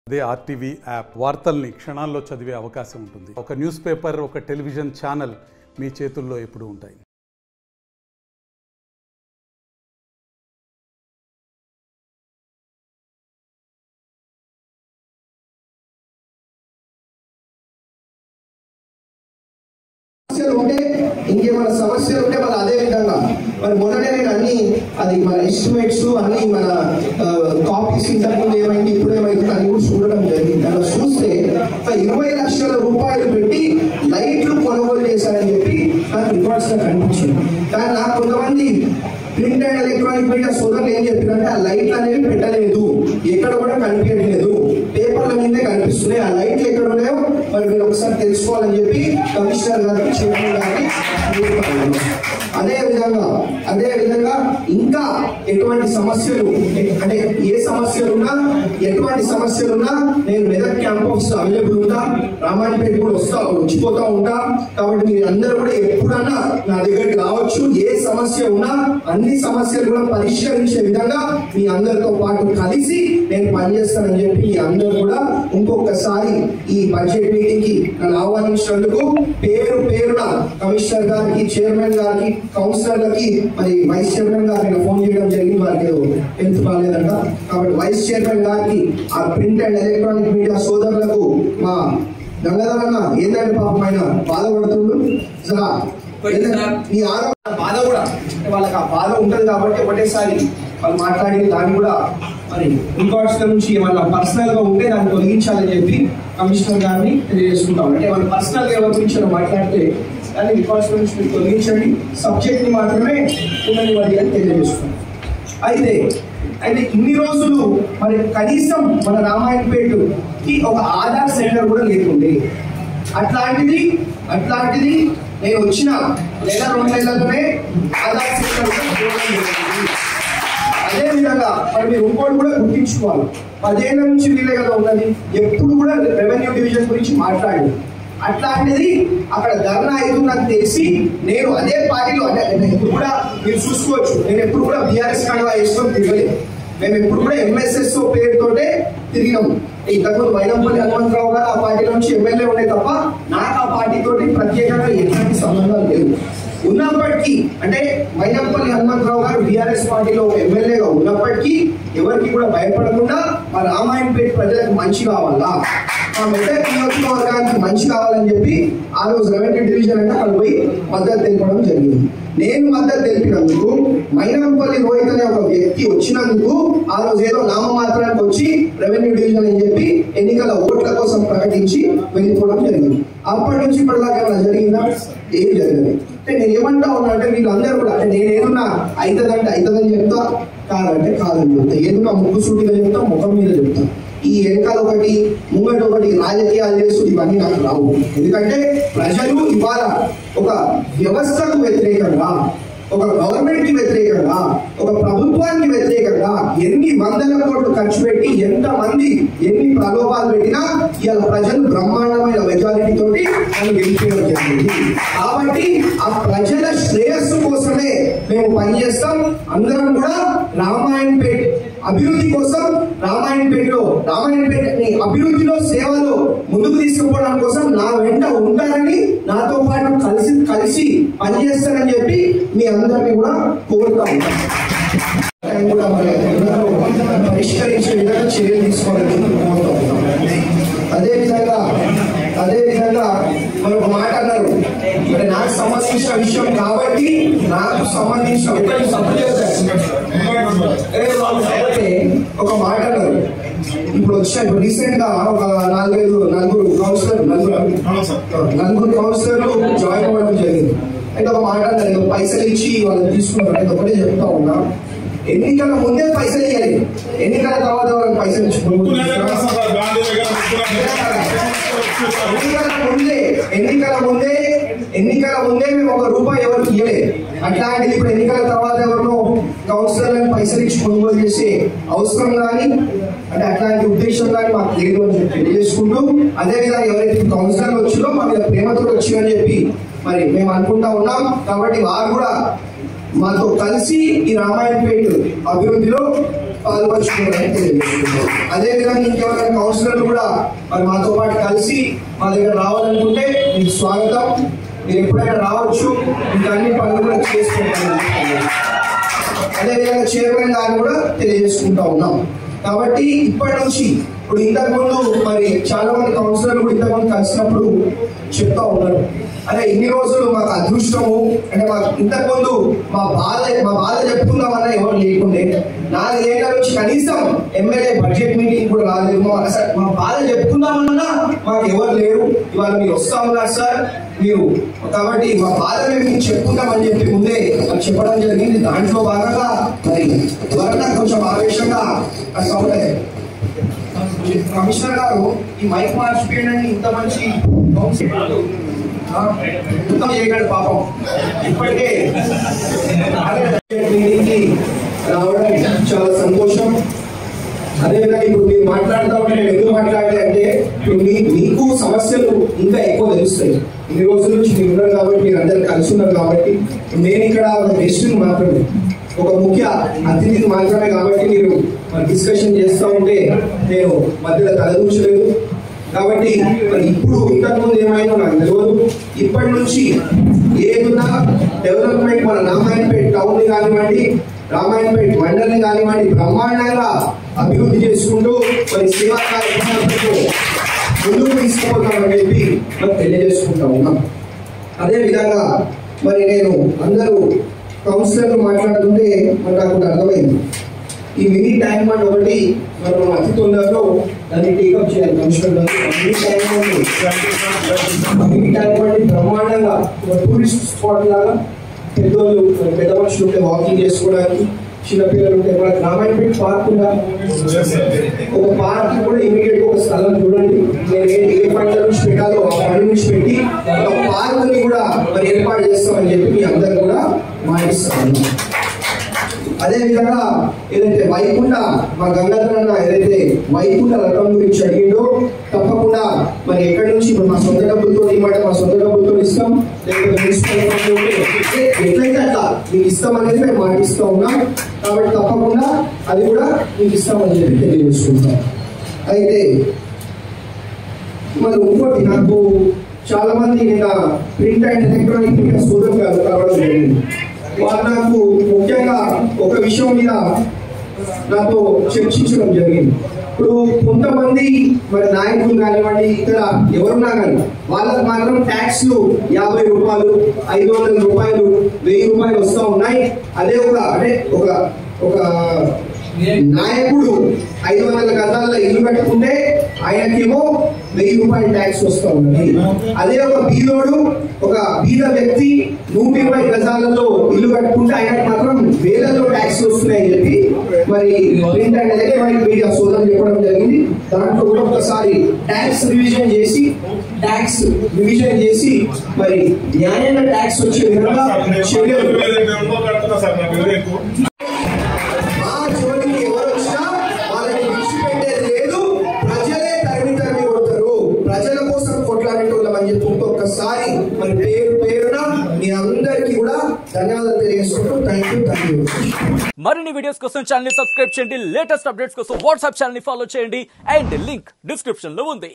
అదే RTV app వార్తల్ని క్షణాల్లో చదివే అవకాశం ఉంటుంది. ఒక న్యూస్ పేపర్, ఒక టెలివిజన్ ఛానల్ మీ చేతుల్లో ఎప్పుడూ ఉంటాయి. ఇంకేమైనా సమస్యలు ఉంటే మన అదే విధంగా మరి మొన్ననే నేను అన్ని అది మన ఎస్టిమేట్స్ అన్ని మన కాపీస్ ఇంతకుముందు ఏమైంది ఇప్పుడు ఏమైంది అని కూడా చూడడం జరిగింది. అలా చూస్తే 20 లక్షల రూపాయలు పెట్టి లైట్లు కొనుగోలు చేశారని చెప్పి నాకు రికార్డ్స్ కనిపించింది. కానీ నాకు కొంతమంది ప్రింట్ అండ్ ఎలక్ట్రానిక్ మీడియా సోదరులు ఏం చెప్పారంటే ఆ లైట్లు అనేవి పెట్టలేదు, ఎక్కడ కూడా కనిపించట్లేదు, పేపర్ల మీదే కనిపిస్తున్నాయి, ఆ లైట్లు ఎక్కడ ఉన్నాయో మరి మీరు ఒకసారి తెలుసుకోవాలని చెప్పి కమిషనర్ గారికి చైర్మన్ గారికి అదే విధంగా ఇంకా ఎటువంటి సమస్యలు అంటే ఏ సమస్యలున్నా ఎటువంటి సమస్యలున్నా నేను మెదక్ క్యాంప్ ఆఫీస్ అవైలబుల్ ఉంటా, రామాయణపేట కూడా వచ్చిపోతా ఉంటా. కాబట్టి మీరు అందరూ కూడా ఎప్పుడన్నా నా దగ్గరికి రావచ్చు. ఏ సమస్య ఉన్నా అన్ని సమస్యలు కూడా పరిష్కరించే విధంగా మీ అందరితో పాటు కలిసి నేను పనిచేస్తానని చెప్పి మీ అందరూ కూడా ఇంకొకసారి ఈ బడ్జెట్ మీటింగ్ కి నన్ను ఆహ్వానించినందుకు పేరున కమిషనర్ గారికి, చైర్మన్ గారికి, కౌన్సిలర్లకి, మరి వైస్ చైర్మన్ గారికి ఫోన్ చేయడం జరిగింది. వారికి హెల్త్ బాగాలేదంట. కాబట్టి వైస్ చైర్మన్ గారికి, ఆ ప్రింట్ అండ్ ఎలక్ట్రానిక్ మీడియా సోదరులకు మా గంగాధరన్న ఏంటంటే పాపం ఆయన బాధపడుతుండ్రు. ఈ ఆరోగ్య బాధ కూడా వాళ్ళకి ఆ బాధ ఉంటుంది కాబట్టి ఒకటేసారి వాళ్ళు మాట్లాడి దాన్ని కూడా మరి రికార్డ్స్ నుంచి ఏమన్నా పర్సనల్ గా ఉంటే దాన్ని తొలగించాలని చెప్పి కమిషనర్ గారిని తెలియజేసుకుంటాం. అంటే వాళ్ళు పర్సనల్ గా ఎవరి గురించి మాట్లాడితే దాన్ని రికార్డ్స్ నుంచి మీరు తొలగించండి, సబ్జెక్ట్ ని మాత్రమే ఉండనివ్వండి అని తెలియజేస్తున్నాం. అయితే ఇన్ని రోజులు మరి కనీసం మన రామాయణపేటకి ఒక ఆధార్ సెంటర్ కూడా లేకుండే. అట్లాంటిది నేను వచ్చిన 1-2 నెలల్లోనే ఆధార్ సెంటర్ అదే విధంగా మరి మీరు ఇంకోటి కూడా గుర్తించుకోవాలి. 10 ఏళ్ల నుంచి వీళ్ళే కదా ఉన్నది, ఎప్పుడు కూడా రెవెన్యూ డివిజన్ గురించి మాట్లాడి అట్లాంటిది అక్కడ ధర్నా అవుతుందని తెలిసి నేను అదే పార్టీలో అంటే ఇప్పుడు కూడా మీరు చూసుకోవచ్చు, నేను ఎప్పుడు కూడా బీఆర్ఎస్ కండువా వేసుకొని తిరగలేదు. మేము ఎప్పుడు కూడా ఎంఎస్ఎస్ పేరుతోటే తిరిగినాము. ఇంతకుముందు వైనంపల్లి హనుమంతరావు గారు ఆ పార్టీ నుంచి ఎమ్మెల్యే ఉండే తప్ప నాకు ఆ పార్టీతోటి ప్రత్యేకంగా ఎలాంటి సంబంధాలు లేవు. ఉన్నప్పటికీ అంటే వైనంపల్లి హనుమంతరావు గారు బీఆర్ఎస్ పార్టీలో ఎమ్మెల్యేగా ఉన్నప్పటికీ ఎవరికి కూడా భయపడకుండా మా రామాయణపేట ప్రజలకు మంచి కావాలా, మా మెదక్ నియోజకవర్గానికి మంచి కావాలని చెప్పి ఆ రోజు రెవెన్యూ డివిజన్ అంటే అక్కడ పోయి మద్దతు తెలపడం జరిగింది. నేను మద్దతు తెలిపినందుకు మైనంపల్లి రోహిత్ అనే ఒక వ్యక్తి వచ్చినందుకు ఆ రోజు ఏదో నామమాత్రానికి వచ్చి రెవెన్యూ డివిజన్ అని చెప్పి ఎన్నికల ఓట్ల కోసం ప్రకటించి వెళ్ళిపోవడం జరిగింది. అప్పటి నుంచి ఇప్పటిదాకా ఏమైనా జరిగిందా? ఏం జరగలేదు. అంటే నేను ఏమంటా ఉన్నా అంటే వీళ్ళందరూ కూడా అంటే నేను ఏదన్నా అవుతుందని చెప్తా, కాదంటే కాదని చెప్తా, ఏదన్నా ముగ్గు సూటిగా చెప్తా, ముఖం మీద చెప్తా. ఈ వెనకాల ఒకటి ముంగటి ఒకటి రాజకీయాలు చేస్తూ ఇవన్నీ నాకు రావు. ఎందుకంటే ప్రజలు ఇవాళ ఒక వ్యవస్థకు వ్యతిరేకంగా, ఒక గవర్నమెంట్ కి వ్యతిరేకంగా, ఒక ప్రభుత్వానికి వ్యతిరేకంగా ఎన్ని వందల కోట్లు ఖర్చు పెట్టి ఎంతమంది ఎన్ని ప్రలోభాలు పెట్టినా ఇవాళ ప్రజలు బ్రహ్మాండమైన మెజారిటీ తోటి మనం గెలిపించడం జరిగింది. కాబట్టి ఆ ప్రజల శ్రేయస్సు కోసమే మేము పనిచేస్తాం. అందరం కూడా రామాయణపేట అభివృద్ధి కోసం రామాయణపేటని అభివృద్ధిలో సేవలో ముందుకు తీసుకుపోవడం కోసం నా వెంట ఉంటారని, నాతో పాటు కలిసి పనిచేస్తారని చెప్పి మీ అందరినీ కూడా కోరుతా ఉంటాం. పరిష్కరించే విధంగా చర్యలు తీసుకోవాలని కోరుతా ఉంటాం. అదేవిధంగా మరి ఒక మాట అన్నారు, మరి నాకు సంబంధించిన విషయం కాబట్టి నాకు సంబంధించిన ఒక మాట అన్నారు. ఇప్పుడు వచ్చారు రీసెంట్ గా ఒక నలుగురు కౌన్సిలర్లు జాయిన్ అవ్వడం జరిగింది. అయితే ఒక మాట అన్నారు, పైసలు ఇచ్చి వాళ్ళు తీసుకుంటారు. అయితే ఒకటే చెప్తా ఉన్నా, ఎన్నికల ముందే పైసలు ఇవ్వాలి, ఎన్నికల తర్వాత వాళ్ళకి పైసలు ఇచ్చుకోవాలి. ఎన్నికల ముందే మేము ₹1 ఎవరికి ఇవ్వలేదు. అట్లాంటిది ఇప్పుడు ఎన్నికల తర్వాత ఎవరినో కౌన్సిలర్లను పైసలు ఇచ్చి కొనుగోలు చేసే అవసరం కానీ అంటే అట్లాంటి ఉద్దేశం కానీ మాకు లేదు అని చెప్పి తెలియజేసుకుంటూ, అదేవిధంగా ఎవరైతే కౌన్సిలర్లు వచ్చినో మా మీద ప్రేమతో వచ్చిందని చెప్పి మరి మేము అనుకుంటా ఉన్నాం. కాబట్టి వారు కూడా మాతో కలిసి ఈ రామాయణపేట అభివృద్ధిలో పాల్పంచుకోవడానికి తెలియజేస్తున్నాం. అదేవిధంగా ఇంకెవరైనా కౌన్సిలర్లు కూడా మరి మాతో పాటు కలిసి మా దగ్గర రావాలనుకుంటే మీకు స్వాగతం. మీరు ఎప్పుడైనా రావచ్చు, ఇంకా అన్ని పనులు కూడా చేసుకుంటాం. అదేవిధంగా చైర్మన్ గారిని కూడా తెలియజేసుకుంటా ఉన్నాం. కాబట్టి ఇప్పటి నుంచి ఇప్పుడు ఇంతకుముందు మరి చాలా మంది కౌన్సిలర్లు కూడా ఇంతకుముందు కలిసినప్పుడు చెప్తా ఉన్నారు, అరే ఇన్ని రోజులు మాకు అదృష్టము అంటే మాకు ఇంతకుముందు మా బాధ చెప్పుకుందామన్నా ఎవరు లేకుండే, 4 ఏళ్ల నుంచి కనీసం ఎమ్మెల్యే బడ్జెట్ మీటింగ్ కూడా రాలేదు, మా బాధ చెప్పుకుందామన్నా మాకు ఎవరు లేరు, ఇవాళ మీరు వస్తా ఉన్నారు సార్ మీరు, కాబట్టి మా బాధ మేము చెప్పుకుంటామని చెప్పి ముందే చెప్పడం జరిగింది. దాంట్లో భాగంగా మరి ఎవరన్నా కొంచెం ఆవేశంగా అట్లా ఉంటాయి. కమిషనర్ గారు ఈ మైక్ మార్చిపోయాడని ఇంత మంచి చేయగలడు పాపం. ఇప్పటికే రావడం చాలా సంతోషం. అదేవిధంగా ఇప్పుడు మీరు మాట్లాడుతూ ఉంటే నేను ఎందుకు మాట్లాడాలి అంటే ఇప్పుడు మీకు సమస్యలు ఇంకా ఎక్కువ తెలుస్తాయి. ఇన్ని రోజుల నుంచి మీరు ఉన్నారు కాబట్టి, మీరు అందరు కలిసి ఉన్నారు కాబట్టి, నేను ఇక్కడ ఒక గెస్ట్ని మాత్రమే, ఒక ముఖ్య అతిథిని మాత్రమే కాబట్టి మీరు డిస్కషన్ చేస్తూ ఉంటే నేను మధ్యలో తలదూచలేదు. కాబట్టి మరి ఇప్పుడు ఇంతకుముందు ఏమైనా నాకు తెలియదు. ఇప్పటి నుంచి ఏదైనా డెవలప్మెంట్ మన రామాయణపేట టౌన్ కానివ్వండి, రామాయణపేట మండలిని కానివ్వండి బ్రహ్మాండంగా అభివృద్ధి చేసుకుంటూ మరి సేవా కార్యక్రమాలకు ముందుకు తీసుకుపోతామని చెప్పి మనం తెలియజేసుకుంటా ఉన్నాం. అదేవిధంగా మరి నేను అందరూ కౌన్సిలర్లు మాట్లాడుతుంటే మరి నాకు అర్థమైంది, ఈ మినీ ట్యాంక్ బండ్ ఒకటి మనం అతి తొందరలో దాన్ని టేకప్ చేయాలి. కమిషనర్ మినీ ట్యాంక్ బండ్ బ్రహ్మాండంగా టూరిస్ట్ స్పాట్ లాగా పెద్దోళ్ళు పెద్ద మనుషులు ఉంటే వాకింగ్ చేసుకోవడానికి, చిన్నపిల్లలు ఉంటే మన రామాయణపేట పార్క్ ఉందా, ఒక పార్క్ కూడా ఇమీడియట్ ఒక స్థలం చూడండి. నేను ఏ పంట నుంచి పెట్టాలో ఆ పంట నుంచి పెట్టి ఒక పార్క్ ని కూడా మరి ఏర్పాటు చేస్తామని చెప్పి మీ అందరు కూడా మాటిస్తాను. అదేవిధంగా ఏదైతే వైకుంఠ మా గంగాధరన్న ఏదైతే వైకుంఠ రథం గురించి అడిగిండో తప్పకుండా మరి ఎక్కడి నుంచి ఇప్పుడు మా సొంత డబ్బులతో ఇవ్వమంటే మా సొంత డబ్బులతో ఇస్తాం, లేకపోతే మున్సిపల్ ఎట్లయితే అట్లా మీకు ఇస్తాం అనేది మేము మాటిస్తూ ఉన్నాం. కాబట్టి తప్పకుండా అది కూడా మీకు ఇస్తామని చెప్పి తెలియజేసుకుంటాం. అయితే మరి ఇంకోటి నాకు చాలా మంది నిన్న ప్రింట్ అండ్ ఎలక్ట్రానిక్ మీడియా సోదరులు కలవడం జరిగింది. వారు నాకు ముఖ్యంగా ఒక విషయం మీద నాతో చర్చించడం జరిగింది. ఇప్పుడు కొంతమంది మరి నాయకులు కానివ్వండి, ఇక్కడ ఎవరున్నా కానీ వాళ్ళకి మాత్రం ట్యాక్స్లు 50 రూపాయలు, 500 రూపాయలు, 1000 రూపాయలు వస్తూ ఉన్నాయి. అదే ఒక నాయకుడు 500 గజాల ఇల్లు కట్టుకుంటే ఆయనకేమో 1000 రూపాయల ట్యాక్స్ వస్తూ ఉన్నది. అదే ఒక బీదోడు, ఒక బీద వ్యక్తి 120 గజాలలో ఇల్లు కట్టుకుంటే ఆయనకు మాత్రం వేలలో ట్యాక్స్ వస్తున్నాయని చెప్పి మరి ప్రింట్ అండ్ ఎలక్ట్రానిక్ మీడియా సోదరులు చెప్పడం జరిగింది. దాంట్లో కూడా ఒకసారి ట్యాక్స్ రివిజన్ చేసి మరి న్యాయంగా ట్యాక్స్ వచ్చే విధంగా చర్యలు ఒక్కసారి మరి పేరున మీ అందరికీ కూడా ధన్యవాదాలు తెలియజేసుకుంటూ థ్యాంక్ యూ. మరిన్ని వీడియోస్ కోసం ఛానల్ ని సబ్స్క్రైబ్ చేయండి, లేటెస్ట్ అప్డేట్స్ కోసం వాట్సాప్ ఛానల్ ని ఫాలో చేయండి అండ్ లింక్ డిస్క్రిప్షన్ లో ఉంది.